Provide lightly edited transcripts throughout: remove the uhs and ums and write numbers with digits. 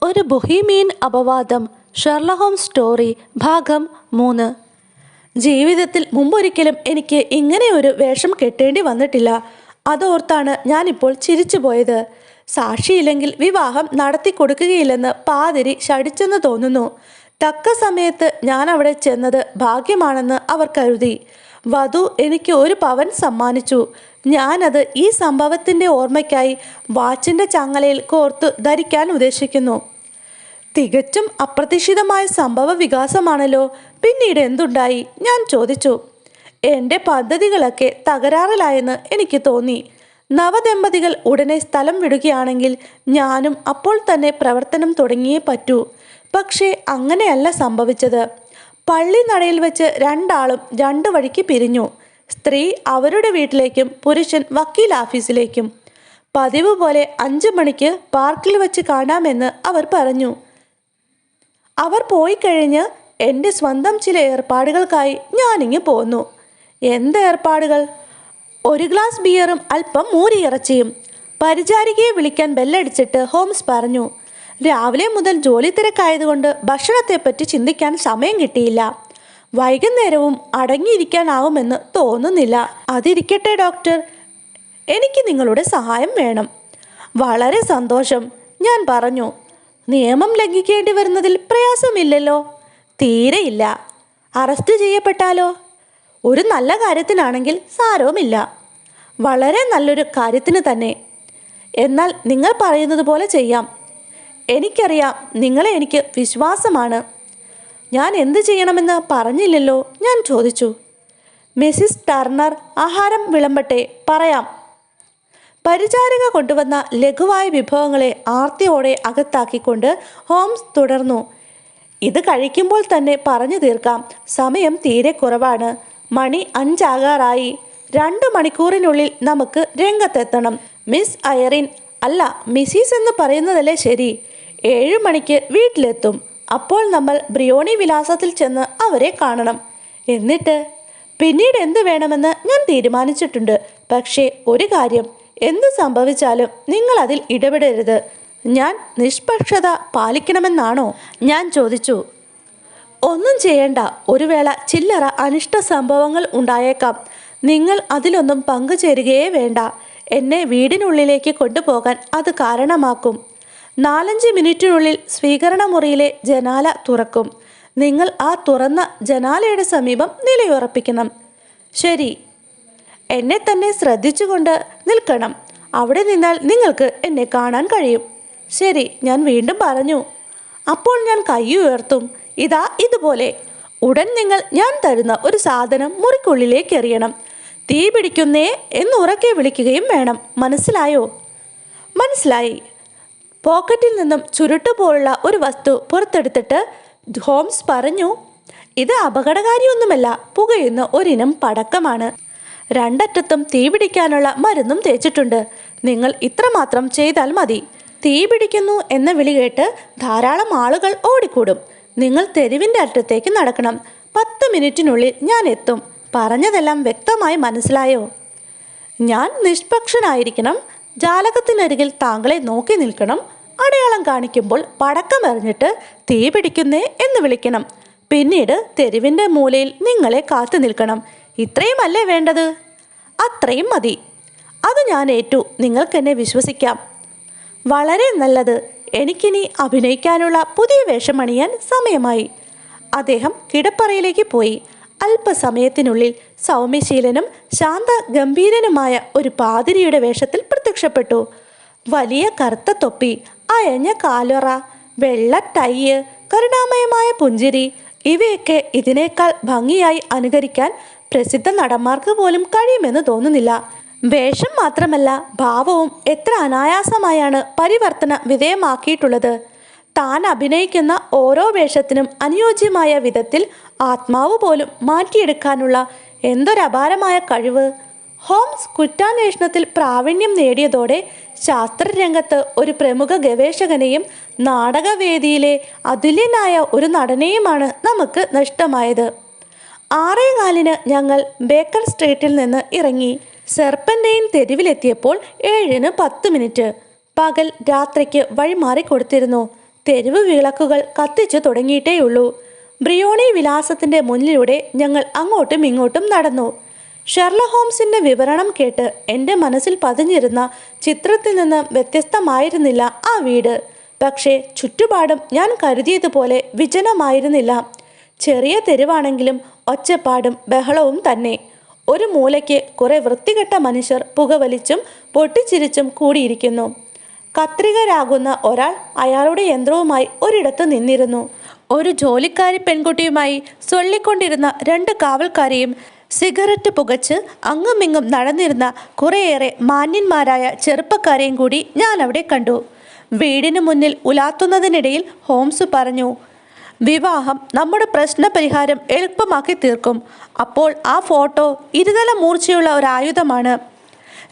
ഒരു ബൊഹീമിയൻ അപവാദം Sherlock Holmes story ഭാഗം 3. ജീവിതത്തിൽ മുമ്പൊരിക്കലും എനിക്ക് ഇങ്ങനെ ഒരു വേഷം കെട്ടേണ്ടി വന്നിട്ടില്ല. അതോർത്താണ് ഞാനിപ്പോൾ ചിരിച്ചു പോയത്. സാക്ഷിയില്ലെങ്കിൽ വിവാഹം നടത്തി കൊടുക്കുകയില്ലെന്ന് പാതിരി ശടിച്ചെന്ന് തോന്നുന്നു. തക്ക സമയത്ത് ഞാൻ അവിടെ ചെന്നത് ഭാഗ്യമാണെന്ന് അവർ കരുതി. വധു എനിക്ക് 1 പവൻ സമ്മാനിച്ചു. ഞാനത് ഈ സംഭവത്തിൻ്റെ ഓർമ്മയ്ക്കായി വാച്ചിൻ്റെ ചങ്ങലയിൽ കോർത്തു ധരിക്കാൻ ഉദ്ദേശിക്കുന്നു. തികച്ചും അപ്രതീക്ഷിതമായ സംഭവ വികാസമാണല്ലോ. പിന്നീട് എന്തുണ്ടായി? ഞാൻ ചോദിച്ചു. എൻ്റെ പദ്ധതികളൊക്കെ തകരാറിലായെന്ന് എനിക്ക് തോന്നി. നവദമ്പതികൾ ഉടനെ സ്ഥലം വിടുകയാണെങ്കിൽ ഞാനും അപ്പോൾ തന്നെ പ്രവർത്തനം തുടങ്ങിയേ പറ്റൂ. പക്ഷേ അങ്ങനെയല്ല സംഭവിച്ചത്. പള്ളി നടയിൽ വെച്ച് രണ്ടാളും 2 വഴിക്ക് പിരിഞ്ഞു. സ്ത്രീ അവരുടെ വീട്ടിലേക്കും പുരുഷൻ വക്കീൽ ഓഫീസിലേക്കും. പതിവ് പോലെ 5 മണിക്ക് പാർക്കിൽ വെച്ച് കാണാമെന്ന് അവർ പറഞ്ഞു. അവർ പോയി കഴിഞ്ഞ് എൻ്റെ സ്വന്തം ചില ഏർപ്പാടുകൾക്കായി ഞാനിങ്ങ് പോന്നു. എന്ത് ഏർപ്പാടുകൾ? 1 ഗ്ലാസ് ബിയറും അല്പം മൂരിയിറച്ചിയും. പരിചാരികയെ വിളിക്കാൻ ബെല്ലടിച്ചിട്ട് ഹോംസ് പറഞ്ഞു. രാവിലെ മുതൽ ജോലി തിരക്കായതുകൊണ്ട് ഭക്ഷണത്തെപ്പറ്റി ചിന്തിക്കാൻ സമയം കിട്ടിയില്ല. വൈകുന്നേരവും അടങ്ങിയിരിക്കാനാവുമെന്ന് തോന്നുന്നില്ല. അതിരിക്കട്ടെ ഡോക്ടർ, എനിക്ക് നിങ്ങളുടെ സഹായം വേണം. വളരെ സന്തോഷം, ഞാൻ പറഞ്ഞു. നിയമം ലംഘിക്കേണ്ടി വരുന്നതിൽ പ്രയാസമില്ലല്ലോ? തീരെയില്ല. അറസ്റ്റ് ചെയ്യപ്പെട്ടാലോ? ഒരു നല്ല കാര്യത്തിനാണെങ്കിൽ സാരവുമില്ല. വളരെ നല്ലൊരു കാര്യത്തിന് തന്നെ. എന്നാൽ നിങ്ങൾ പറയുന്നത് പോലെ ചെയ്യാം. എനിക്കറിയാം, നിങ്ങളെ എനിക്ക് വിശ്വാസമാണ്. ഞാൻ എന്ത് ചെയ്യണമെന്ന് പറഞ്ഞില്ലല്ലോ? ഞാൻ ചോദിച്ചു. മിസ്സിസ് ടർണർ ആഹാരം വിളമ്പട്ടെ? പറയാം. പരിചാരിക കൊണ്ടുവന്ന ലഘുവായ വിഭവങ്ങളെ ആർത്തിയോടെ അകത്താക്കിക്കൊണ്ട് ഹോംസ് തുടർന്നു. ഇത് കഴിക്കുമ്പോൾ തന്നെ പറഞ്ഞു തീർക്കാം. സമയം തീരെ കുറവാണ്. മണി 5 ആകാറായി. 2 മണിക്കൂറിനുള്ളിൽ നമുക്ക് രംഗത്തെത്തണം. മിസ് ഐറിൻ, അല്ല മിസ്സിസ് എന്ന് പറയുന്നതല്ലേ ശരി, 7 മണിക്ക് വീട്ടിലെത്തും. അപ്പോൾ നമ്മൾ ബ്രിയോണി വിലാസത്തിൽ ചെന്ന് അവരെ കാണണം. എന്നിട്ട് പിന്നീട് എന്ത് വേണമെന്ന് ഞാൻ തീരുമാനിച്ചിട്ടുണ്ട്. പക്ഷേ ഒരു കാര്യം, എന്ത് സംഭവിച്ചാലും നിങ്ങൾ അതിൽ ഇടപെടരുത്. ഞാൻ നിഷ്പക്ഷത പാലിക്കണമെന്നാണോ? ഞാൻ ചോദിച്ചു. ഒന്നും ചെയ്യണ്ട. ഒരു വേള ചില്ലറ അനിഷ്ട സംഭവങ്ങൾ ഉണ്ടായേക്കാം. നിങ്ങൾ അതിലൊന്നും പങ്കുചേരുകയേ വേണ്ട. എന്നെ വീടിനുള്ളിലേക്ക് കൊണ്ടുപോകാൻ അത് കാരണമാക്കും. 4-5 മിനിറ്റിനുള്ളിൽ സ്വീകരണ മുറിയിലെ ജനാല തുറക്കും. നിങ്ങൾ ആ തുറന്ന ജനാലയുടെ സമീപം നിലയുറപ്പിക്കണം. ശരി. എന്നെ തന്നെ ശ്രദ്ധിച്ചുകൊണ്ട് നിൽക്കണം. അവിടെ നിന്നാൽ നിങ്ങൾക്ക് എന്നെ കാണാൻ കഴിയും. ശരി, ഞാൻ വീണ്ടും പറഞ്ഞു. അപ്പോൾ ഞാൻ കൈ ഉയർത്തും. ഇതാ ഇതുപോലെ. ഉടൻ നിങ്ങൾ ഞാൻ തരുന്ന ഒരു സാധനം മുറിക്കുള്ളിലേക്ക് എറിയണം. തീ പിടിക്കുന്നേ എന്ന് ഉറക്കെ വിളിക്കുകയും വേണം. മനസ്സിലായോ? മനസ്സിലായി. പോക്കറ്റിൽ നിന്നും ചുരുട്ട് പോലുള്ള ഒരു വസ്തു പുറത്തെടുത്തിട്ട് ഹോംസ് പറഞ്ഞു. ഇത് അപകടകാരിയൊന്നുമല്ല. പുകയുന്ന ഒരിനം പടക്കമാണ്. 2 അറ്റത്തും തീ പിടിക്കാനുള്ള മരുന്നും തേച്ചിട്ടുണ്ട്. നിങ്ങൾ ഇത്രമാത്രം ചെയ്താൽ മതി. തീ പിടിക്കുന്നു എന്ന വിളി കേട്ട് ധാരാളം ആളുകൾ ഓടിക്കൂടും. നിങ്ങൾ തെരുവിൻ്റെ അറ്റത്തേക്ക് നടക്കണം. 10 മിനിറ്റിനുള്ളിൽ ഞാൻ എത്തും. പറഞ്ഞതെല്ലാം വ്യക്തമായി മനസ്സിലായോ? ഞാൻ നിഷ്പക്ഷനായിരിക്കണം. ജാലകത്തിനരികിൽ താങ്കളെ നോക്കി നിൽക്കണം. അടയാളം കാണിക്കുമ്പോൾ പടക്കം എറിഞ്ഞിട്ട് തീ പിടിക്കുന്നേ എന്ന് വിളിക്കണം. പിന്നീട് തെരുവിൻ്റെ മൂലയിൽ നിങ്ങളെ കാത്തു നിൽക്കണം. ഇത്രയുമല്ലേ വേണ്ടത്? അത്രയും മതി. അത് ഞാൻ ഏറ്റു. നിങ്ങൾക്കെന്നെ വിശ്വസിക്കാം. വളരെ നല്ലത്. എനിക്കിനി അഭിനയിക്കാനുള്ള പുതിയ വേഷമണിയാൻ സമയമായി. അദ്ദേഹം കിടപ്പറയിലേക്ക് പോയി. അല്പസമയത്തിനുള്ളിൽ സൗമ്യശീലനും ശാന്ത ഗംഭീരനുമായ ഒരു പാതിരിയുടെ വേഷത്തിൽ പ്രത്യക്ഷപ്പെട്ടു. വലിയ കറുത്ത തൊപ്പി, അയഞ്ഞ കാലുറ, വെള്ള ടൈയ്, കരുണാമയമായ പുഞ്ചിരി, ഇവയൊക്കെ ഇതിനേക്കാൾ ഭംഗിയായി അനുകരിക്കാൻ പ്രസിദ്ധ നടന്മാർക്ക് പോലും കഴിയുമെന്ന് തോന്നുന്നില്ല. വേഷം മാത്രമല്ല, ഭാവവും എത്ര അനായാസമായാണ് പരിവർത്തന വിധേയമാക്കിയിട്ടുള്ളത്. താൻ അഭിനയിക്കുന്ന ഓരോ വേഷത്തിനും അനുയോജ്യമായ വിധത്തിൽ ആത്മാവ് പോലും മാറ്റിയെടുക്കാനുള്ള എന്തൊരപാരമായ കഴിവ്! ഹോംസ് കുറ്റാന്വേഷണത്തിൽ പ്രാവീണ്യം നേടിയതോടെ ശാസ്ത്രരംഗത്ത് ഒരു പ്രമുഖ ഗവേഷകനെയും നാടകവേദിയിലെ അതുല്യനായ ഒരു നടനെയുമാണ് നമുക്ക് നഷ്ടമായത്. 6:15 ഞങ്ങൾ ബേക്കർ സ്ട്രീറ്റിൽ നിന്ന് ഇറങ്ങി. സെർപ്പൻറ്റൈൻ തെരുവിലെത്തിയപ്പോൾ 7:10 പകൽ രാത്രിക്ക് വഴിമാറി കൊടുത്തിരുന്നു. തെരുവ് വിളക്കുകൾ കത്തിച്ചു തുടങ്ങിയിട്ടേയുള്ളൂ. ബ്രിയോണി വിലാസത്തിൻ്റെ മുന്നിലൂടെ ഞങ്ങൾ അങ്ങോട്ടും ഇങ്ങോട്ടും നടന്നു. ഷെർലക് ഹോംസിൻ്റെ വിവരണം കേട്ട് എൻ്റെ മനസ്സിൽ പതിഞ്ഞിരുന്ന ചിത്രത്തിൽ നിന്ന് വ്യത്യസ്തമായിരുന്നില്ല ആ വീട്. പക്ഷേ ചുറ്റുപാടും ഞാൻ കരുതിയതുപോലെ വിജനമായിരുന്നില്ല. ചെറിയ തെരുവാണെങ്കിലും ഒച്ചപ്പാടും ബഹളവും തന്നെ. ഒരു മൂലയ്ക്ക് കുറെ വൃത്തികെട്ട മനുഷ്യർ പുകവലിച്ചും പൊട്ടിച്ചിരിച്ചും കൂടിയിരിക്കുന്നു. കത്രികരാകുന്ന ഒരാൾ അയാളുടെ യന്ത്രവുമായി ഒരിടത്ത് നിന്നിരുന്നു. ഒരു ജോലിക്കാരി പെൺകുട്ടിയുമായി ചൊല്ലിക്കൊണ്ടിരുന്ന 2 കാവൽക്കാരെയും സിഗരറ്റ് പുകച്ച് അങ്ങുമിങ്ങും നടന്നിരുന്ന കുറേയേറെ മാന്യന്മാരായ ചെറുപ്പക്കാരെയും കൂടി ഞാൻ അവിടെ കണ്ടു. വീടിന് മുന്നിൽ ഉലാത്തുന്നതിനിടയിൽ ഹോംസ് പറഞ്ഞു, വിവാഹം നമ്മുടെ പ്രശ്നപരിഹാരം എളുപ്പമാക്കി തീർക്കും. അപ്പോൾ ആ ഫോട്ടോ ഇരുതല മൂർച്ചയുള്ള ഒരു ആയുധമാണ്.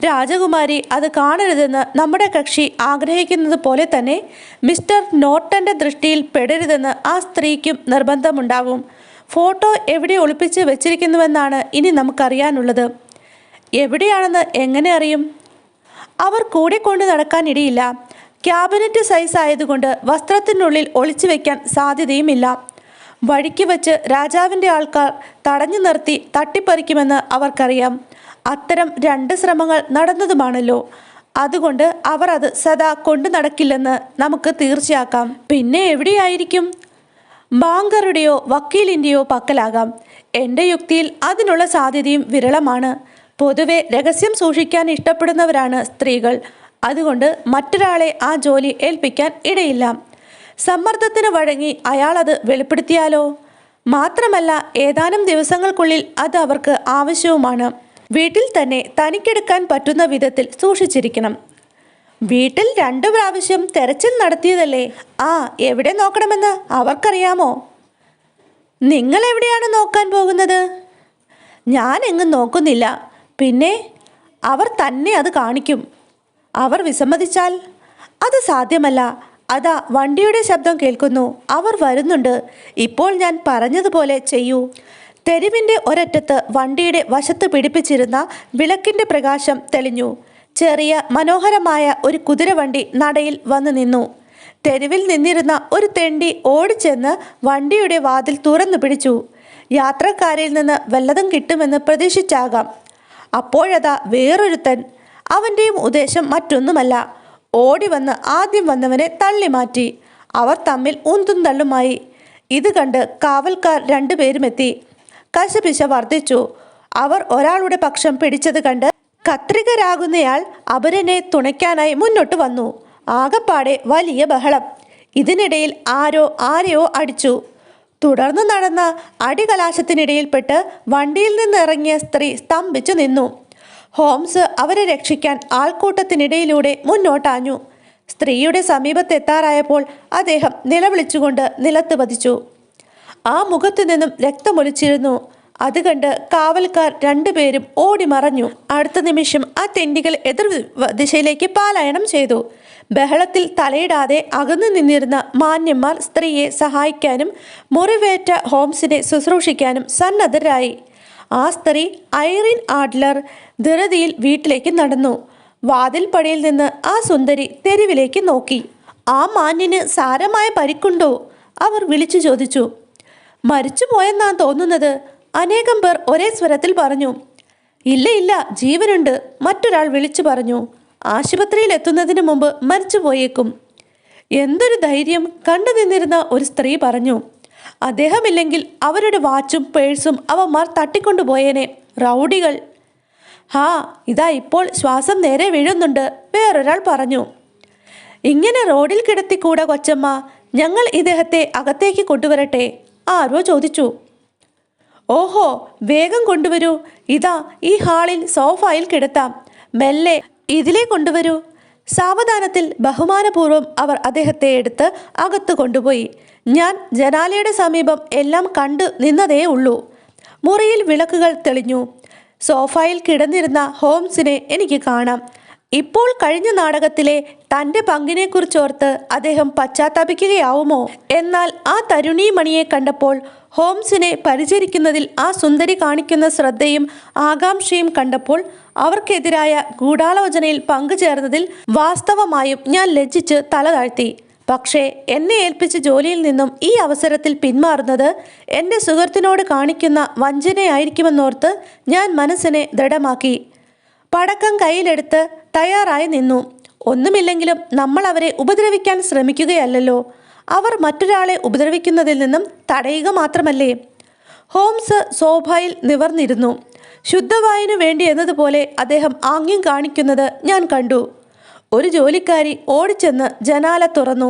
രാജകുമാരി അത് കാണരുതെന്ന് നമ്മുടെ കക്ഷി ആഗ്രഹിക്കുന്നത് പോലെ തന്നെ മിസ്റ്റർ നോർട്ടൻ്റെ ദൃഷ്ടിയിൽ പെടരുതെന്ന് ആ സ്ത്രീക്കും നിർബന്ധമുണ്ടാകും. ഫോട്ടോ എവിടെ ഒളിപ്പിച്ച് വെച്ചിരിക്കുന്നുവെന്നാണ് ഇനി നമുക്കറിയാനുള്ളത്. എവിടെയാണെന്ന് എങ്ങനെ അറിയും? അവർ കൂടെ കൊണ്ട് നടക്കാനിടയില്ല. ക്യാബിനറ്റ് സൈസ് ആയതുകൊണ്ട് വസ്ത്രത്തിനുള്ളിൽ ഒളിച്ചു വയ്ക്കാൻ സാധ്യതയുമില്ല. വഴിക്ക് വച്ച് രാജാവിൻ്റെ ആൾക്കാർ തടഞ്ഞു നിർത്തി തട്ടിപ്പറിക്കുമെന്ന് അവർക്കറിയാം. അത്തരം 2 ശ്രമങ്ങൾ നടന്നതുമാണല്ലോ. അതുകൊണ്ട് അവർ അത് സദാ കൊണ്ടു നടക്കില്ലെന്ന് നമുക്ക് തീർച്ചയാക്കാം. പിന്നെ എവിടെയായിരിക്കും? ബാങ്കറുടെയോ വക്കീലിൻ്റെയോ പക്കലാകാം. എൻ്റെ യുക്തിയിൽ അതിനുള്ള സാധ്യതയും വിരളമാണ്. പൊതുവെ രഹസ്യം സൂക്ഷിക്കാൻ ഇഷ്ടപ്പെടുന്നവരാണ് സ്ത്രീകൾ. അതുകൊണ്ട് മറ്റൊരാളെ ആ ജോലി ഏൽപ്പിക്കാൻ ഇടയില്ല. സമ്മർദ്ദത്തിന് വഴങ്ങി അയാൾ അത് വെളിപ്പെടുത്തിയാലോ? മാത്രമല്ല, ഏതാനും ദിവസങ്ങൾക്കുള്ളിൽ അത് അവർക്ക് ആവശ്യവുമാണ്. വീട്ടിൽ തന്നെ തനിക്കെടുക്കാൻ പറ്റുന്ന വിധത്തിൽ സൂക്ഷിച്ചിരിക്കണം. വീട്ടിൽ 2 പ്രാവശ്യം തെരച്ചിൽ നടത്തിയതല്ലേ? ആ, എവിടെ നോക്കണമെന്ന് അവർക്കറിയാമോ? നിങ്ങൾ എവിടെയാണ് നോക്കാൻ പോകുന്നത്? ഞാൻ എങ്ങും നോക്കുന്നില്ല. പിന്നെ അവർ തന്നെ അത് കാണിക്കും. അവർ വിസമ്മതിച്ചാൽ? അത് സാധ്യമല്ല. അതാ വണ്ടിയുടെ ശബ്ദം കേൾക്കുന്നു. അവർ വരുന്നുണ്ട്. ഇപ്പോൾ ഞാൻ പറഞ്ഞതുപോലെ ചെയ്യൂ. തെരുവിൻ്റെ ഒരറ്റത്ത് വണ്ടിയുടെ വശത്ത് പിടിപ്പിച്ചിരുന്ന വിളക്കിൻ്റെ പ്രകാശം തെളിഞ്ഞു. ചെറിയ മനോഹരമായ ഒരു കുതിരവണ്ടി നടയിൽ വന്നു നിന്നു. തെരുവിൽ നിന്നിരുന്ന ഒരു തെണ്ടി ഓടിച്ചെന്ന് വണ്ടിയുടെ വാതിൽ തുറന്നു പിടിച്ചു. യാത്രക്കാരിൽ നിന്ന് വല്ലതും കിട്ടുമെന്ന് പ്രതീക്ഷിച്ചാകാം. അപ്പോഴതാ വേറൊരുത്തൻ. അവൻ്റെയും ഉദ്ദേശം മറ്റൊന്നുമല്ല. ഓടി വന്ന് ആദ്യം വന്നവനെ തള്ളി മാറ്റി. അവർ തമ്മിൽ ഉന്തും തള്ളുമായി. ഇത് കണ്ട് കാവൽക്കാർ 2 പേരുമെത്തി. കശപിശ വർദ്ധിച്ചു. അവർ ഒരാളുടെ പക്ഷം പിടിച്ചത് കണ്ട് കത്രികരാകുന്നയാൾ അപരനെ തുണയ്ക്കാനായി മുന്നോട്ട് വന്നു. ആകപ്പാടെ വലിയ ബഹളം. ഇതിനിടയിൽ ആരെയോ അടിച്ചു. തുടർന്ന് നടന്ന അടികലാശത്തിനിടയിൽപ്പെട്ട് വണ്ടിയിൽ നിന്നിറങ്ങിയ സ്ത്രീ സ്തംഭിച്ചു നിന്നു. ഹോംസ് അവരെ രക്ഷിക്കാൻ ആൾക്കൂട്ടത്തിനിടയിലൂടെ മുന്നോട്ടാഞ്ഞു. സ്ത്രീയുടെ സമീപത്തെത്താറായപ്പോൾ അദ്ദേഹം നിലവിളിച്ചുകൊണ്ട് നിലത്ത് പതിച്ചു. ആ മുഖത്തു നിന്നും രക്തമൊലിച്ചിരുന്നു. അത് കണ്ട് കാവൽക്കാർ 2 പേരും ഓടി മറഞ്ഞു. അടുത്ത നിമിഷം ആ തെണ്ടികൾ എതിർ ദിശയിലേക്ക് പലായനം ചെയ്തു. ബഹളത്തിൽ തലയിടാതെ അകന്നു നിന്നിരുന്ന മാന്യന്മാർ സ്ത്രീയെ സഹായിക്കാനും മുറിവേറ്റ ഹോംസിനെ ശുശ്രൂഷിക്കാനും സന്നദ്ധരായി. ആ സ്ത്രീ ഐറിൻ ആഡ്ലർ ധൃതിയിൽ വീട്ടിലേക്ക് നടന്നു. വാതിൽപ്പടിയിൽ നിന്ന് ആ സുന്ദരി തെരുവിലേക്ക് നോക്കി. ആ മാന്യന് സാരമായ പരിക്കുണ്ടോ? അവർ വിളിച്ചു ചോദിച്ചു. മരിച്ചുപോയെന്നാണ് തോന്നുന്നത്, അനേകം പേർ ഒരേ സ്വരത്തിൽ പറഞ്ഞു. ഇല്ല ഇല്ല, ജീവനുണ്ട്, മറ്റൊരാൾ വിളിച്ചു പറഞ്ഞു. ആശുപത്രിയിൽ എത്തുന്നതിന് മുമ്പ് മരിച്ചു പോയേക്കും. എന്തൊരു ധൈര്യം, കണ്ടു നിന്നിരുന്ന ഒരു സ്ത്രീ പറഞ്ഞു. അദ്ദേഹമില്ലെങ്കിൽ അവരുടെ വാച്ചും പേഴ്സും അവന്മാർ തട്ടിക്കൊണ്ടുപോയേനെ. റൗഡികൾ. ഹാ, ഇതാ ഇപ്പോൾ ശ്വാസം നേരെ വീഴുന്നുണ്ട്, വേറൊരാൾ പറഞ്ഞു. ഇങ്ങനെ റോഡിൽ കിടത്തിക്കൂടാ കൊച്ചമ്മ, ഞങ്ങൾ ഇദ്ദേഹത്തെ അകത്തേക്ക് കൊണ്ടുവരട്ടെ? ആരോ ചോദിച്ചു. ഓഹോ, വേഗം കൊണ്ടുവരൂ. ഇതാ ഈ ഹാളിൽ സോഫയിൽ കിടത്താം. മെല്ലെ ഇതിലേ കൊണ്ടുവരൂ. സാവധാനത്തിൽ ബഹുമാനപൂർവ്വം അവർ അദ്ദേഹത്തെ എടുത്ത് അകത്ത് കൊണ്ടുപോയി. ഞാൻ ജനാലയുടെ സമീപം എല്ലാം കണ്ടു നിന്നതേ ഉള്ളൂ. മുറിയിൽ വിളക്കുകൾ തെളിഞ്ഞു. സോഫയിൽ കിടന്നിരുന്ന ഹോംസിനെ എനിക്ക് കാണാം. ഇപ്പോൾ കഴിഞ്ഞ നാടകത്തിലെ തൻ്റെ പങ്കിനെക്കുറിച്ചോർത്ത് അദ്ദേഹം പശ്ചാത്താപിക്കുകയാവുമോ? എന്നാൽ ആ തരുണീമണിയെ കണ്ടപ്പോൾ, ഹോംസിനെ പരിചരിക്കുന്നതിൽ ആ സുന്ദരി കാണിക്കുന്ന ശ്രദ്ധയും ആകാംക്ഷയും കണ്ടപ്പോൾ, അവർക്കെതിരായ ഗൂഢാലോചനയിൽ പങ്കുചേർന്നതിൽ വാസ്തവമായും ഞാൻ ലജ്ജിച്ച് തല താഴ്ത്തി. പക്ഷേ എന്നെ ഏൽപ്പിച്ച ജോലിയിൽ നിന്നും ഈ അവസരത്തിൽ പിന്മാറുന്നത് എൻ്റെ സുഹൃത്തിനോട് കാണിക്കുന്ന വഞ്ചനയായിരിക്കുമെന്നോർത്ത് ഞാൻ മനസ്സിനെ ദൃഢമാക്കി. പടക്കം കയ്യിലെടുത്ത് തയ്യാറായി നിന്നു. ഒന്നുമില്ലെങ്കിലും നമ്മൾ അവരെ ഉപദ്രവിക്കാൻ ശ്രമിക്കുകയല്ലല്ലോ, അവർ മറ്റൊരാളെ ഉപദ്രവിക്കുന്നതിൽ നിന്നും തടയുക മാത്രമല്ലേ. ഹോംസ് സോഫയിൽ നിവർന്നിരുന്നു. ശുദ്ധവായനു വേണ്ടി എന്നതുപോലെ അദ്ദേഹം ആംഗ്യം കാണിക്കുന്നത് ഞാൻ കണ്ടു. ഒരു ജോലിക്കാരി ഓടിച്ചെന്ന് ജനാല തുറന്നു.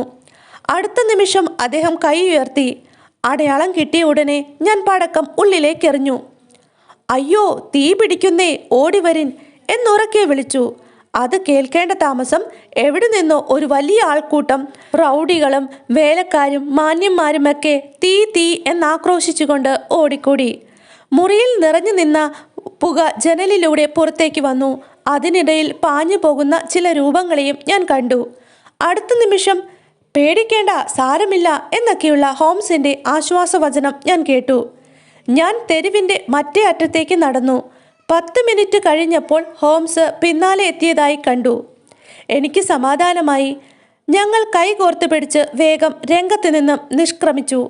അടുത്ത നിമിഷം അദ്ദേഹം കൈ ഉയർത്തി. അടയാളം കിട്ടിയ ഉടനെ ഞാൻ പടക്കം ഉള്ളിലേക്കെറിഞ്ഞു. അയ്യോ, തീ പിടിക്കുന്നേ, ഓടിവരിൻ എന്നുറക്കെ വിളിച്ചു. അത് കേൾക്കേണ്ട താമസം എവിടെ നിന്നോ ഒരു വലിയ ആൾക്കൂട്ടം റൗഡികളും വേലക്കാരും മാന്യന്മാരുമൊക്കെ തീ തീ എന്നാക്രോശിച്ചുകൊണ്ട് ഓടിക്കൂടി. മുറിയിൽ നിറഞ്ഞു നിന്ന പുക ജനലിലൂടെ പുറത്തേക്ക് വന്നു. അതിനിടയിൽ പാഞ്ഞു പോകുന്ന ചില രൂപങ്ങളെയും ഞാൻ കണ്ടു. അടുത്ത നിമിഷം പേടിക്കേണ്ട, സാരമില്ല എന്നൊക്കെയുള്ള ഹോംസിൻ്റെ ആശ്വാസവചനം ഞാൻ കേട്ടു. ഞാൻ തെരുവിൻ്റെ മറ്റേ അറ്റത്തേക്ക് നടന്നു. 10 മിനിറ്റ് കഴിഞ്ഞപ്പോൾ ഹോംസ് പിന്നാലെ എത്തിയതായി കണ്ടു. എനിക്ക് സമാധാനമായി. ഞങ്ങൾ കൈകോർത്ത് പിടിച്ച് വേഗം രംഗത്ത് നിന്നും നിഷ്ക്രമിച്ചു.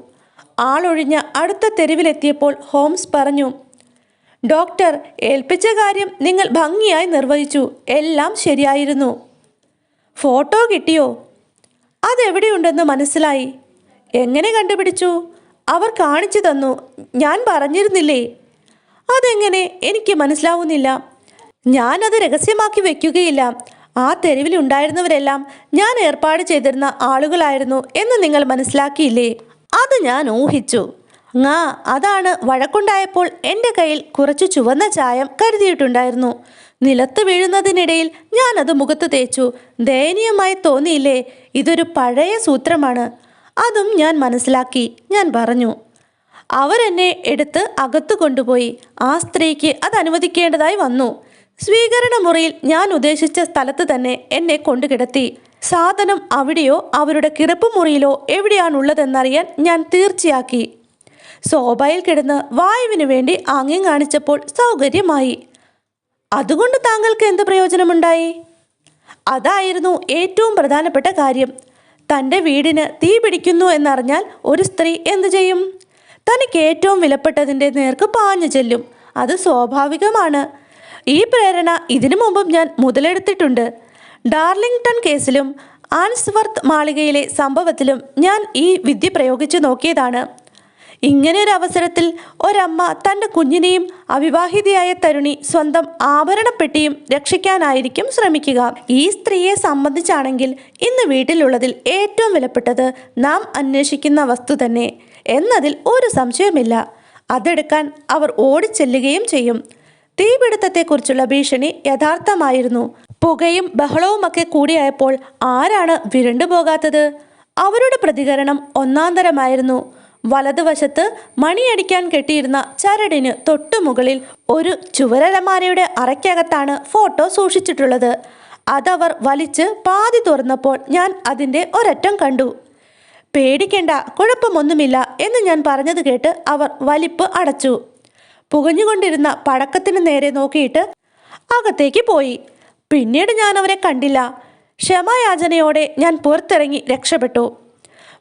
ആളൊഴിഞ്ഞ അടുത്ത തെരുവിലെത്തിയപ്പോൾ ഹോംസ് പറഞ്ഞു, ഡോക്ടർ, ഏൽപ്പിച്ച കാര്യം നിങ്ങൾ ഭംഗിയായി നിർവഹിച്ചു. എല്ലാം ശരിയായിരുന്നു. ഫോട്ടോ കിട്ടിയോ? അതെവിടെയുണ്ടെന്ന് മനസ്സിലായി. എങ്ങനെ കണ്ടുപിടിച്ചു? അവർ കാണിച്ചു തന്നു. ഞാൻ പറഞ്ഞിരുന്നില്ലേ? അതെങ്ങനെ? എനിക്ക് മനസ്സിലാവുന്നില്ല. ഞാനത് രഹസ്യമാക്കി വെക്കുകയില്ല. ആ തെരുവിലുണ്ടായിരുന്നവരെല്ലാം ഞാൻ ഏർപ്പാട് ചെയ്തിരുന്ന ആളുകളായിരുന്നു എന്ന് നിങ്ങൾ മനസ്സിലാക്കിയില്ലേ? അത് ഞാൻ ഊഹിച്ചു. അതാണ് വഴക്കുണ്ടായപ്പോൾ എൻ്റെ കയ്യിൽ കുറച്ച് ചുവന്ന ചായം കരുതിയിട്ടുണ്ടായിരുന്നു. നിലത്ത് വീഴുന്നതിനിടയിൽ ഞാനത് മുഖത്ത് തേച്ചു. ദയനീയമായി തോന്നിയില്ലേ? ഇതൊരു പഴയ സൂത്രമാണ്. അതും ഞാൻ മനസ്സിലാക്കി. ഞാൻ പറഞ്ഞു. അവരെന്നെ എടുത്ത് അകത്തു കൊണ്ടുപോയി. ആ സ്ത്രീക്ക് അത് അനുവദിക്കേണ്ടതായി വന്നു. സ്വീകരണ മുറിയിൽ ഞാൻ ഉദ്ദേശിച്ച സ്ഥലത്ത് തന്നെ എന്നെ കൊണ്ടുകിടത്തി. സാധനം അവിടെയോ അവരുടെ കിടപ്പ് മുറിയിലോ എവിടെയാണുള്ളതെന്നറിയാൻ ഞാൻ തീർച്ചയാക്കി. സോഫയിൽ കിടന്ന് വായുവിനു വേണ്ടി ആംഗ്യം കാണിച്ചപ്പോൾ സൗകര്യമായി. അതുകൊണ്ട് താങ്കൾക്ക് എന്ത് പ്രയോജനമുണ്ടായി? അതായിരുന്നു ഏറ്റവും പ്രധാനപ്പെട്ട കാര്യം. തൻ്റെ വീടിന് തീ പിടിക്കുന്നു എന്നറിഞ്ഞാൽ ഒരു സ്ത്രീ എന്തു ചെയ്യും? തനിക്ക് ഏറ്റവും വിലപ്പെട്ടതിൻ്റെ നേർക്ക് പാഞ്ഞു ചെല്ലും. അത് സ്വാഭാവികമാണ്. ഈ പ്രേരണ ഇതിനു മുമ്പും ഞാൻ മുതലെടുത്തിട്ടുണ്ട്. ഡാർലിംഗ്ടൺ കേസിലും ആൻസ്വർത്ത് മാളികയിലെ സംഭവത്തിലും ഞാൻ ഈ വിദ്യ പ്രയോഗിച്ചു നോക്കിയതാണ്. ഇങ്ങനെയൊരു അവസരത്തിൽ ഒരമ്മ തൻ്റെ കുഞ്ഞിനെയും അവിവാഹിതയായ തരുണി സ്വന്തം ആഭരണപ്പെട്ടിയും രക്ഷിക്കാനായിരിക്കും ശ്രമിക്കുക. ഈ സ്ത്രീയെ സംബന്ധിച്ചാണെങ്കിൽ ഇന്ന് വീട്ടിലുള്ളതിൽ ഏറ്റവും വിലപ്പെട്ടത് നാം അന്വേഷിക്കുന്ന വസ്തു തന്നെ എന്നതിൽ ഒരു സംശയമില്ല. അതെടുക്കാൻ അവർ ഓടിച്ചെല്ലുകയും ചെയ്യും. തീപിടുത്തത്തെക്കുറിച്ചുള്ള ഭീഷണി യഥാർത്ഥമായിരുന്നു. പുകയും ബഹളവുമൊക്കെ കൂടിയായപ്പോൾ ആരാണ് വിരണ്ടുപോകാത്തത്? അവരുടെ പ്രതികരണം ഒന്നാന്തരമായിരുന്നു. വലതുവശത്ത് മണിയടിക്കാൻ കെട്ടിയിരുന്ന ചരടിന് തൊട്ടുമുകളിൽ ഒരു ചുവരലമാരയുടെ അറയ്ക്കകത്താണ് ഫോട്ടോ സൂക്ഷിച്ചിട്ടുള്ളത്. അതവർ വലിച്ച് പാതി തുറന്നപ്പോൾ ഞാൻ അതിൻ്റെ ഒരറ്റം കണ്ടു. പേടിക്കേണ്ട, കുഴപ്പമൊന്നുമില്ല എന്ന് ഞാൻ പറഞ്ഞത് കേട്ട് അവർ വലിപ്പ് അടച്ചു. പുകഞ്ഞുകൊണ്ടിരുന്ന പടക്കത്തിന് നേരെ നോക്കിയിട്ട് അകത്തേക്ക് പോയി. പിന്നീട് ഞാൻ അവരെ കണ്ടില്ല. ക്ഷമായാചനയോടെ ഞാൻ പുറത്തിറങ്ങി രക്ഷപ്പെട്ടു.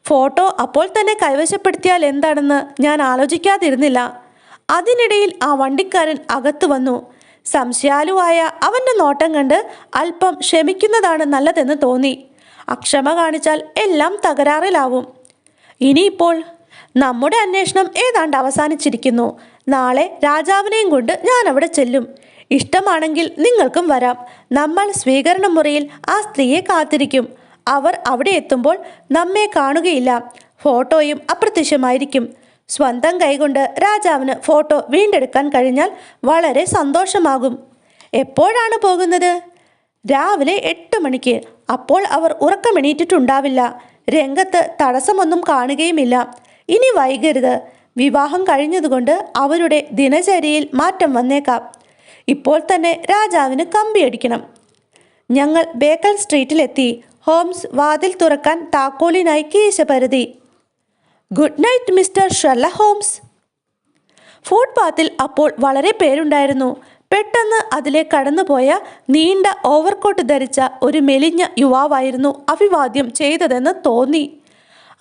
ഫോട്ടോ അപ്പോൾ തന്നെ കൈവശപ്പെടുത്തിയാൽ എന്താണെന്ന് ഞാൻ ആലോചിക്കാതിരുന്നില്ല. അതിനിടയിൽ ആ വണ്ടിക്കാരൻ അകത്തു വന്നു. സംശയാലുവായ അവൻ്റെ നോട്ടം കണ്ട് അല്പം ക്ഷമിക്കുന്നതാണ് നല്ലതെന്ന് തോന്നി. അക്ഷമ കാണിച്ചാൽ എല്ലാം തകരാറിലാവും. ഇനിയിപ്പോൾ നമ്മുടെ അന്വേഷണം ഏതാണ്ട് അവസാനിച്ചിരിക്കുന്നു. നാളെ രാജാവിനെയും കൊണ്ട് ഞാൻ അവിടെ ചെല്ലും. ഇഷ്ടമാണെങ്കിൽ നിങ്ങൾക്കും വരാം. നമ്മൾ സ്വീകരണ മുറിയിൽ ആ സ്ത്രീയെ കാത്തിരിക്കും. അവർ അവിടെ എത്തുമ്പോൾ നമ്മെ കാണുകയില്ല. ഫോട്ടോയും അപ്രത്യക്ഷമായിരിക്കും. സ്വന്തം കൈകൊണ്ട് രാജാവിന് ഫോട്ടോ വീണ്ടെടുക്കാൻ കഴിഞ്ഞാൽ വളരെ സന്തോഷമാകും. എപ്പോഴാണ് പോകുന്നത്? രാവിലെ 8 മണിക്ക്. അപ്പോൾ അവർ ഉറക്കമെണീറ്റിട്ടുണ്ടാവില്ല. രംഗത്ത് തടസ്സമൊന്നും കാണുകയുമില്ല. ഇനി വൈകരുത്. വിവാഹം കഴിഞ്ഞതുകൊണ്ട് അവരുടെ ദിനചര്യയിൽ മാറ്റം വന്നേക്കാം. ഇപ്പോൾ തന്നെ രാജാവിന് കമ്പിയടിക്കണം. ഞങ്ങൾ ബേക്കൽ സ്ട്രീറ്റിലെത്തി. ഹോംസ് വാതിൽ തുറക്കാൻ താക്കോലിനായി കീശ പരതി. Good night mister Sherlock Holmes. ഫുട്പാത്തിൽ അപ്പോൾ വളരെ പേരുണ്ടായിരുന്നു. പെട്ടെന്ന് അതിലെ കടന്നുപോയ നീണ്ട ഓവർകോട്ട് ധരിച്ച ഒരു മെലിഞ്ഞ യുവാവായിരുന്നു അഭിവാദ്യം ചെയ്തതെന്ന് തോന്നി.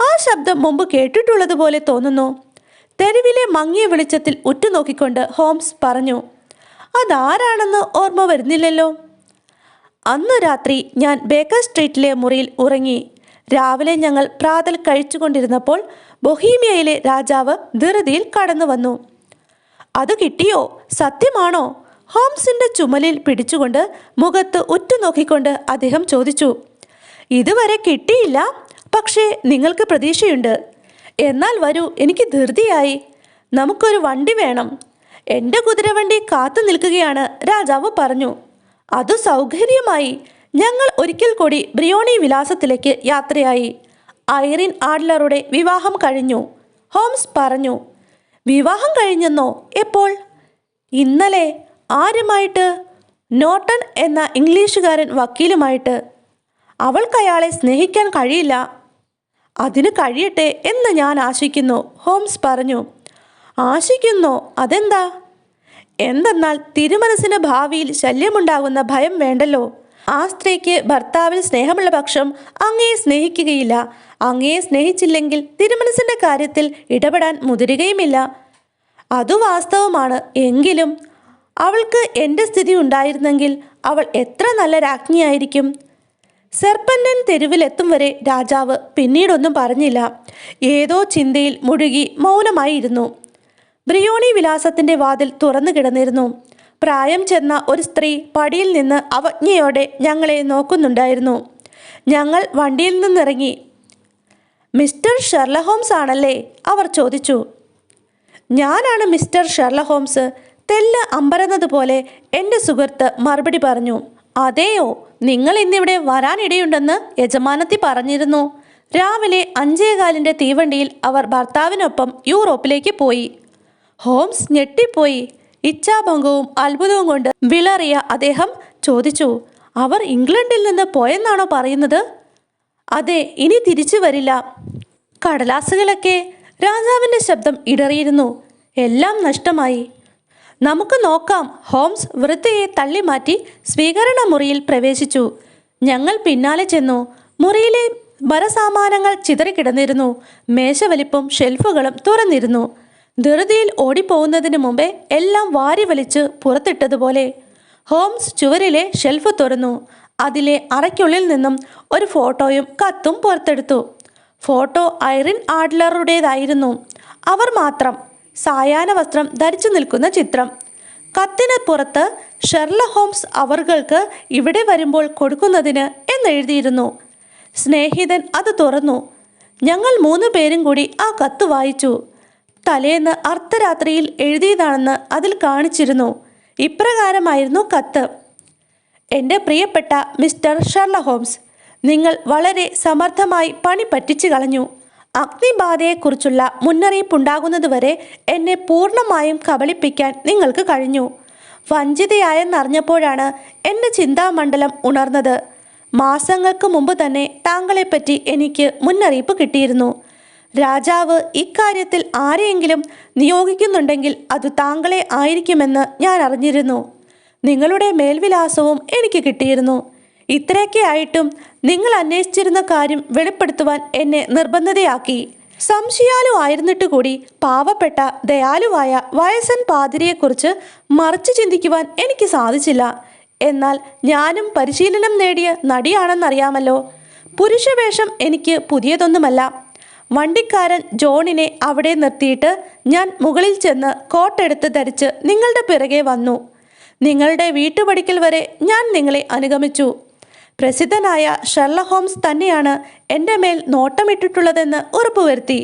ആ ശബ്ദം മുമ്പ് കേട്ടിട്ടുള്ളതുപോലെ തോന്നുന്നു. തെരുവിലെ മങ്ങിയ വെളിച്ചത്തിൽ ഉറ്റുനോക്കിക്കൊണ്ട് ഹോംസ് പറഞ്ഞു. അതാരാണെന്ന് ഓർമ്മ വരുന്നില്ലല്ലോ. അന്ന് രാത്രി ഞാൻ ബേക്കർ സ്ട്രീറ്റിലെ മുറിയിൽ ഉറങ്ങി. രാവിലെ ഞങ്ങൾ പ്രാതൽ കഴിച്ചുകൊണ്ടിരുന്നപ്പോൾ ബൊഹീമിയയിലെ രാജാവ് ധൃതിയിൽ കടന്നു വന്നു. അത് കിട്ടിയോ? സത്യമാണോ? ഹോംസിന്റെ ചുമലിൽ പിടിച്ചുകൊണ്ട് മുഖത്ത് ഉറ്റുനോക്കിക്കൊണ്ട് അദ്ദേഹം ചോദിച്ചു. ഇതുവരെ കിട്ടിയില്ല, പക്ഷേ നിങ്ങൾക്ക് പ്രതീക്ഷയുണ്ട്. എന്നാൽ വരൂ, എനിക്ക് ധൃതിയായി. നമുക്കൊരു വണ്ടി വേണം. എൻ്റെ കുതിരവണ്ടി കാത്തു നിൽക്കുകയാണ്, രാജാവ് പറഞ്ഞു. അത് സൗകര്യമായി. ഞങ്ങൾ ഒരിക്കൽ കൂടി ബ്രിയോണി വിലാസത്തിലേക്ക് യാത്രയായി. ഐറിൻ ആഡ്ലറുടെ വിവാഹം കഴിഞ്ഞു, ഹോംസ് പറഞ്ഞു. വിവാഹം കഴിഞ്ഞെന്നോ? എപ്പോൾ? ഇന്നലെ. ആരുമായിട്ട്? നോട്ടൺ എന്ന ഇംഗ്ലീഷുകാരൻ വക്കീലുമായിട്ട്. അവൾക്ക് അയാളെ സ്നേഹിക്കാൻ കഴിയില്ല. അതിന് കഴിയട്ടെ എന്ന് ഞാൻ ആശിക്കുന്നു, ഹോംസ് പറഞ്ഞു. ആശിക്കുന്നോ? അതെന്താ? എന്തെന്നാൽ തിരുമനസിന് ഭാവിയിൽ ശല്യമുണ്ടാകുന്ന ഭയം വേണ്ടല്ലോ. ആ സ്ത്രീക്ക് ഭർത്താവിൽ സ്നേഹമുള്ള പക്ഷം അങ്ങയെ സ്നേഹിക്കുകയില്ല. അങ്ങയെ സ്നേഹിച്ചില്ലെങ്കിൽ തിരുമനസിൻ്റെ കാര്യത്തിൽ ഇടപെടാൻ മുതിരുകയുമില്ല. അതു വാസ്തവമാണ്. എങ്കിലും അവൾക്ക് എൻ്റെ സ്ഥിതി ഉണ്ടായിരുന്നെങ്കിൽ അവൾ എത്ര നല്ല രാജ്ഞിയായിരിക്കും. സെർപ്പന്റൻ തെരുവിലെത്തും വരെ രാജാവ് പിന്നീടൊന്നും പറഞ്ഞില്ല. ഏതോ ചിന്തയിൽ മുഴുകി മൗനമായിരുന്നു. ബ്രിയോണി വിലാസത്തിൻ്റെ വാതിൽ തുറന്നു കിടന്നിരുന്നു. പ്രായം ചെന്ന ഒരു സ്ത്രീ പടിയിൽ നിന്ന് അവജ്ഞയോടെ ഞങ്ങളെ നോക്കുന്നുണ്ടായിരുന്നു. ഞങ്ങൾ വണ്ടിയിൽ നിന്നിറങ്ങി. മിസ്റ്റർ ഷെർലക് ഹോംസ് ആണല്ലേ? അവർ ചോദിച്ചു. ഞാനാണ് മിസ്റ്റർ ഷെർലക് ഹോംസ്, തെല്ല് അമ്പരന്നതുപോലെ എൻ്റെ സുഹൃത്ത് മറുപടി പറഞ്ഞു. അതെയോ? നിങ്ങൾ ഇന്നിവിടെ വരാനിടയുണ്ടെന്ന് യജമാനത്തി പറഞ്ഞിരുന്നു. രാവിലെ 5:15 തീവണ്ടിയിൽ അവർ ഭർത്താവിനൊപ്പം യൂറോപ്പിലേക്ക് പോയി. ഹോംസ് ഞെട്ടിപ്പോയി. ഇച്ഛാഭംഗവും അത്ഭുതവും കൊണ്ട് വിളറിയ അദ്ദേഹം ചോദിച്ചു. അവർ ഇംഗ്ലണ്ടിൽ നിന്ന് പോയെന്നാണോ പറയുന്നത്? അതെ, ഇനി തിരിച്ചു വരില്ല. കടലാസുകളൊക്കെ? രാജാവിൻ്റെ ശബ്ദം ഇടറിയിരുന്നു. എല്ലാം നഷ്ടമായി. നമുക്ക് നോക്കാം. ഹോംസ് വൃദ്ധയെ തള്ളിമാറ്റി സ്വീകരണ മുറിയിൽ പ്രവേശിച്ചു. ഞങ്ങൾ പിന്നാലെ ചെന്നു. മുറിയിലെ മരസാമാനങ്ങൾ ചിതറിക്കിടന്നിരുന്നു. മേശവലിപ്പും ഷെൽഫുകളും തുറന്നിരുന്നു. ധൃതിയിൽ ഓടിപ്പോകുന്നതിന് മുമ്പേ എല്ലാം വാരി വലിച്ച് പുറത്തിട്ടതുപോലെ. ഹോംസ് ചുവരിലെ ഷെൽഫ് തുറന്നു. അതിലെ അറയ്ക്കുള്ളിൽ നിന്നും ഒരു ഫോട്ടോയും കത്തും പുറത്തെടുത്തു. Photo Irene ആഡ്ലറുടേതായിരുന്നു. അവർ മാത്രം, സായാഹ്ന വസ്ത്രം ധരിച്ചു നിൽക്കുന്ന ചിത്രം. കത്തിന് പുറത്ത് ഷെർലക് ഹോംസ് അവർക്ക് ഇവിടെ വരുമ്പോൾ കൊടുക്കുന്നതിന് എന്നെഴുതിയിരുന്നു. സ്നേഹിതൻ അത് തുറന്നു. ഞങ്ങൾ 3 പേരും കൂടി ആ കത്ത് വായിച്ചു. തലേന്ന് അർദ്ധരാത്രിയിൽ എഴുതിയതാണെന്ന് അതിൽ കാണിച്ചിരുന്നു. ഇപ്രകാരമായിരുന്നു കത്ത്. എൻ്റെ പ്രിയപ്പെട്ട മിസ്റ്റർ ഷെർലക് ഹോംസ്, നിങ്ങൾ വളരെ സമർത്ഥമായി പണി പറ്റിച്ചു കളഞ്ഞു. അഗ്നിബാധയെക്കുറിച്ചുള്ള മുന്നറിയിപ്പുണ്ടാകുന്നതുവരെ എന്നെ പൂർണ്ണമായും കബളിപ്പിക്കാൻ നിങ്ങൾക്ക് കഴിഞ്ഞു. വഞ്ചിതയായെന്നറിഞ്ഞപ്പോഴാണ് എൻ്റെ ചിന്താമണ്ഡലം ഉണർന്നത്. മാസങ്ങൾക്ക് മുമ്പ് തന്നെ താങ്കളെപ്പറ്റി എനിക്ക് മുന്നറിയിപ്പ് കിട്ടിയിരുന്നു. രാജാവ് ഇക്കാര്യത്തിൽ ആരെയെങ്കിലും നിയോഗിക്കുന്നുണ്ടെങ്കിൽ അത് താങ്കളെ ആയിരിക്കുമെന്ന് ഞാൻ അറിഞ്ഞിരുന്നു. നിങ്ങളുടെ മേൽവിലാസവും എനിക്ക് കിട്ടിയിരുന്നു. ഇത്രയൊക്കെ ആയിട്ടും നിങ്ങൾ അന്വേഷിച്ചിരുന്ന കാര്യം വെളിപ്പെടുത്തുവാൻ എന്നെ നിർബന്ധിതയാക്കി. സംശയാലു ആയിരുന്നിട്ട് കൂടി പാവപ്പെട്ട ദയാലുവായ വയസ്സൻ പാതിരിയെക്കുറിച്ച് മറിച്ച് ചിന്തിക്കുവാൻ എനിക്ക് സാധിച്ചില്ല. എന്നാൽ ഞാനും പരിശീലനം നേടിയ നടിയാണെന്നറിയാമല്ലോ. പുരുഷവേഷം എനിക്ക് പുതിയതൊന്നുമല്ല. വണ്ടിക്കാരൻ ജോണിനെ അവിടെ നിർത്തിയിട്ട് ഞാൻ മുകളിൽ ചെന്ന് കോട്ടെടുത്ത് ധരിച്ച് നിങ്ങളുടെ പിറകെ വന്നു. നിങ്ങളുടെ വീട്ടുപടിക്കൽ വരെ ഞാൻ നിങ്ങളെ അനുഗമിച്ചു. പ്രസിദ്ധനായ ഷെർലക് ഹോംസ് തന്നെയാണ് എൻ്റെ മേൽ നോട്ടമിട്ടിട്ടുള്ളതെന്ന് ഉറപ്പുവരുത്തി.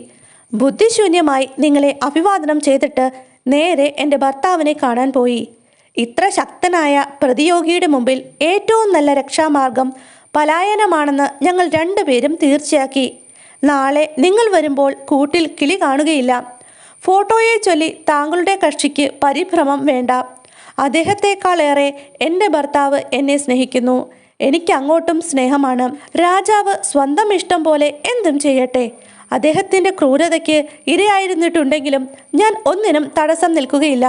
ബുദ്ധിശൂന്യമായി നിങ്ങളെ അഭിവാദനം ചെയ്തിട്ട് നേരെ എൻ്റെ ഭർത്താവിനെ കാണാൻ പോയി. ഇത്ര ശക്തനായ പ്രതിയോഗിയുടെ മുമ്പിൽ ഏറ്റവും നല്ല രക്ഷാമാർഗം പലായനമാണെന്ന് ഞങ്ങൾ 2 പേരും തീർച്ചയാക്കി. നാളെ നിങ്ങൾ വരുമ്പോൾ കൂട്ടിൽ കിളി കാണുകയില്ല. ഫോട്ടോയെ ചൊല്ലി താങ്കളുടെ കക്ഷിക്ക് പരിഭ്രമം വേണ്ട. അദ്ദേഹത്തെക്കാളേറെ എൻ്റെ ഭർത്താവ് എന്നെ സ്നേഹിക്കുന്നു. എനിക്ക് അങ്ങോട്ടും സ്നേഹമാണ്. രാജാവ് സ്വന്തം ഇഷ്ടം പോലെ എന്തും ചെയ്യട്ടെ. അദ്ദേഹത്തിൻ്റെ ക്രൂരതയ്ക്ക് ഇരയായിരുന്നിട്ടുണ്ടെങ്കിലും ഞാൻ ഒന്നിനും തടസ്സം നിൽക്കുകയില്ല.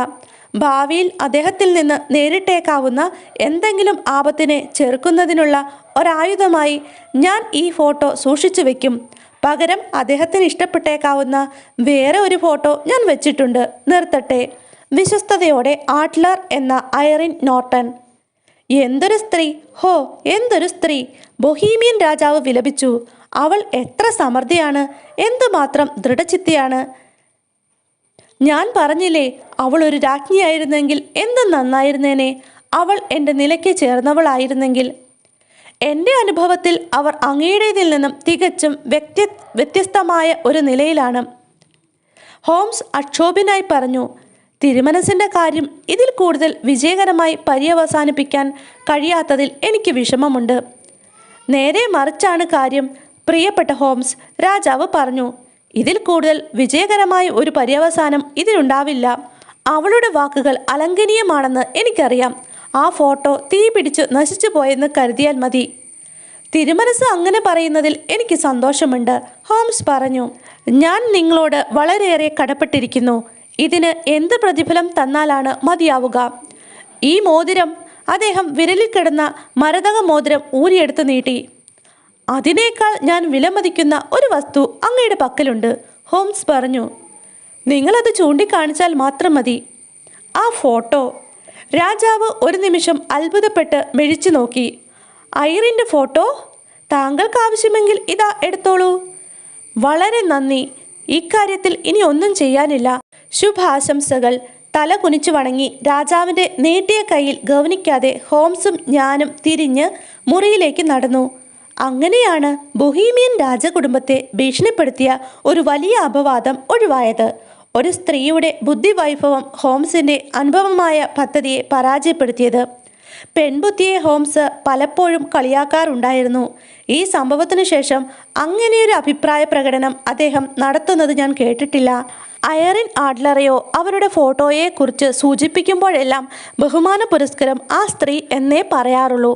ഭാവിയിൽ അദ്ദേഹത്തിൽ നിന്ന് നേരിട്ടേക്കാവുന്ന എന്തെങ്കിലും ആപത്തിനെ ചെറുക്കുന്നതിനുള്ള ഒരായുധമായി ഞാൻ ഈ ഫോട്ടോ സൂക്ഷിച്ചു വെക്കും. പകരം അദ്ദേഹത്തിന് ഇഷ്ടപ്പെട്ടേക്കാവുന്ന വേറെ ഒരു ഫോട്ടോ ഞാൻ വെച്ചിട്ടുണ്ട്. നിർത്തട്ടെ. വിശ്വസ്തയോടെ ആഡ്ലർ എന്ന ഐറിൻ നോർട്ടൺ. എന്തൊരു സ്ത്രീ! ഹോ, എന്തൊരു സ്ത്രീ! ബൊഹീമിയൻ രാജാവ് വിലപിച്ചു. അവൾ എത്ര സമർത്ഥയാണ്! എന്തുമാത്രം ദൃഢചിത്തയാണ്! ഞാൻ പറഞ്ഞില്ലേ, അവൾ ഒരു രാജ്ഞിയായിരുന്നെങ്കിൽ എന്ത് നന്നായിരുന്നേനെ. അവൾ എൻ്റെ നിലയ്ക്ക് ചേർന്നവളായിരുന്നെങ്കിൽ. എൻ്റെ അനുഭവത്തിൽ അവർ അങ്ങയുടേതിൽ നിന്നും തികച്ചും വ്യത്യസ്തമായ ഒരു നിലയിലാണ്. ഹോംസ് അക്ഷോഭ്യനായി പറഞ്ഞു. തിരുമനസിൻ്റെ കാര്യം ഇതിൽ കൂടുതൽ വിജയകരമായി പര്യവസാനിപ്പിക്കാൻ കഴിയാത്തതിൽ എനിക്ക് വിഷമമുണ്ട്. നേരെ മറിച്ചാണ് കാര്യം, പ്രിയപ്പെട്ട ഹോംസ്, രാജാവ് പറഞ്ഞു. ഇതിൽ കൂടുതൽ വിജയകരമായ ഒരു പര്യവസാനം ഇതിനുണ്ടാവില്ല. അവളുടെ വാക്കുകൾ അലംഘനീയമാണെന്ന് എനിക്കറിയാം. ആ ഫോട്ടോ തീ പിടിച്ചു നശിച്ചു പോയെന്ന് കരുതിയാൽ മതി. തിരുമനസ് അങ്ങനെ പറയുന്നതിൽ എനിക്ക് സന്തോഷമുണ്ട്, ഹോംസ് പറഞ്ഞു. ഞാൻ നിങ്ങളോട് വളരെയേറെ കടപ്പെട്ടിരിക്കുന്നു. ഇതിന് എന്ത് പ്രതിഫലം തന്നാലാണ് മതിയാവുക? ഈ മോതിരം. അദ്ദേഹം വിരലിൽ കിടന്ന മരതക മോതിരം ഊരിയെടുത്ത് നീട്ടി. അതിനേക്കാൾ ഞാൻ വിലമതിക്കുന്ന ഒരു വസ്തു അങ്ങയുടെ പക്കലുണ്ട്, ഹോംസ് പറഞ്ഞു. നിങ്ങളത് ചൂണ്ടിക്കാണിച്ചാൽ മാത്രം മതി. ആ ഫോട്ടോ. രാജാവ് ഒരു നിമിഷം അത്ഭുതപ്പെട്ട് മിഴിച്ചു നോക്കി. ഐറിൻ്റെ ഫോട്ടോ? താങ്കൾക്ക് ആവശ്യമെങ്കിൽ ഇതാ എടുത്തോളൂ. വളരെ നന്ദി. ഇക്കാര്യത്തിൽ ഇനി ഒന്നും ചെയ്യാനില്ല. ശുഭാശംസകൾ. തല കുനിച്ചു വണങ്ങി രാജാവിൻ്റെ നീട്ടിയ കയ്യിൽ ഗൗനിക്കാതെ ഹോംസും ഞാനും തിരിഞ്ഞ് മുറിയിലേക്ക് നടന്നു. അങ്ങനെയാണ് ബൊഹീമിയൻ രാജകുടുംബത്തെ ഭീഷണിപ്പെടുത്തിയ ഒരു വലിയ അപവാദം ഒഴിവായത്. ഒരു സ്ത്രീയുടെ ബുദ്ധിവൈഭവം ഹോംസിൻ്റെ അനുഭവമായ പദ്ധതിയെ പരാജയപ്പെടുത്തിയത്. പെൺബുദ്ധിയെ ഹോംസ് പലപ്പോഴും കളിയാക്കാറുണ്ടായിരുന്നു. ഈ സംഭവത്തിനു ശേഷം അങ്ങനെയൊരു അഭിപ്രായ പ്രകടനം അദ്ദേഹം നടത്തുന്നത് ഞാൻ കേട്ടിട്ടില്ല. ഐറിൻ ആഡ്ലറെയോ അവരുടെ ഫോട്ടോയെക്കുറിച്ച് സൂചിപ്പിക്കുമ്പോഴെല്ലാം ബഹുമാന പുരസ്കരം ആ സ്ത്രീ എന്നേ പറയാറുള്ളൂ.